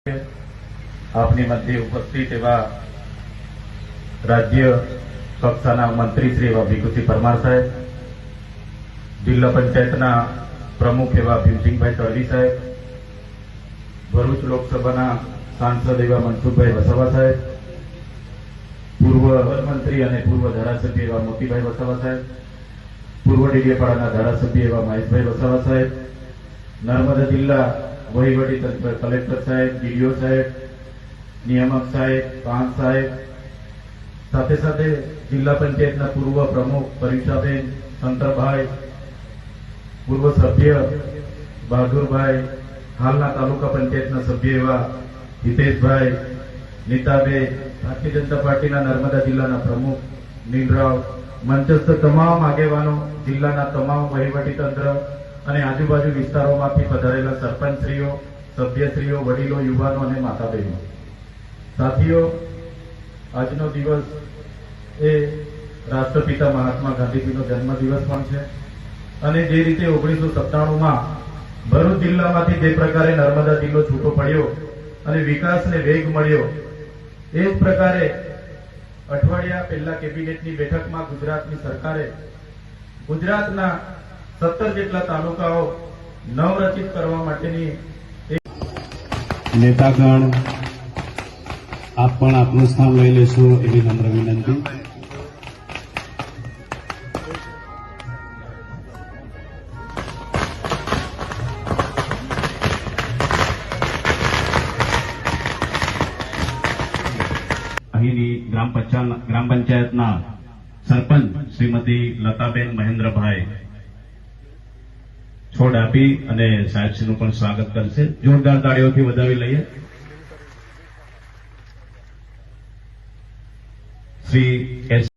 આપની મધ્ય ઉપસ્થિત એવા રાજ્ય કક્ષાના મંત્રી શ્રી એવા ભીખુસિંહ પરમાર સાહેબ, જિલ્લા પંચાયતના પ્રમુખ એવા ભીમસિંહભાઈ તડવી સાહેબ, ભરૂચ લોકસભાના સાંસદ એવા મનસુખભાઈ વસાવા સાહેબ, પૂર્વ મંત્રી અને પૂર્વ ધારાસભ્ય એવા મોતીભાઈ વસાવા સાહેબ, પૂર્વ ડેડિયાપાડાના ધારાસભ્ય એવા મહેશભાઈ વસાવા સાહેબ, નર્મદા જિલ્લા વહીવટી તંત્ર કલેક્ટર સાહેબ, ડીડીઓ સાહેબ, નિયામક સાહેબ, પાંચ સાહેબ, સાથે સાથે જિલ્લા પંચાયતના પૂર્વ પ્રમુખ પરીક્ષાબેન, શંકરભાઈ, પૂર્વ સભ્ય બહાદુરભાઈ, હાલના તાલુકા પંચાયતના સભ્ય એવા હિતેશભાઈ, નીતાબેન, ભારતીય જનતા પાર્ટીના નર્મદા જિલ્લાના પ્રમુખ નીલરાવ, મંચસ્થ તમામ આગેવાનો, જિલ્લાના તમામ વહીવટી તંત્ર અને આજુબાજુ વિસ્તારોમાંથી પધારેલા સરપંચશ્રીઓ, સભ્યશ્રીઓ, વડીલો, યુવાનો અને માતા બહેનો, સાથીઓ, આજનો દિવસ એ રાષ્ટ્રપિતા મહાત્મા ગાંધીજીનો જન્મદિવસ પણ છે અને જે રીતે 1997માં ભરૂચ જિલ્લામાંથી જે પ્રકારે નર્મદા જિલ્લો છૂટો પડ્યો અને વિકાસને વેગ મળ્યો, એ જ પ્રકારે અઠવાડિયા પહેલા કેબિનેટની બેઠકમાં ગુજરાતની સરકારે ગુજરાતના 17 જેટલા તાલુકાઓ નવરચિત કરવા માટેની નેતાગણ આપ પણ આપનું સ્થાન લઈ લેશો એવી નમ્ર વિનંતી. અહીંની ગ્રામ પંચાયતના સરપંચ શ્રીમતી લતાબેન મહેન્દ્રભાઈ છોડ આપી અને સાહેબશ્રીનું પણ સ્વાગત કરશે. જોરદાર તાળીઓથી વધાવી લઈએ. શ્રી એસ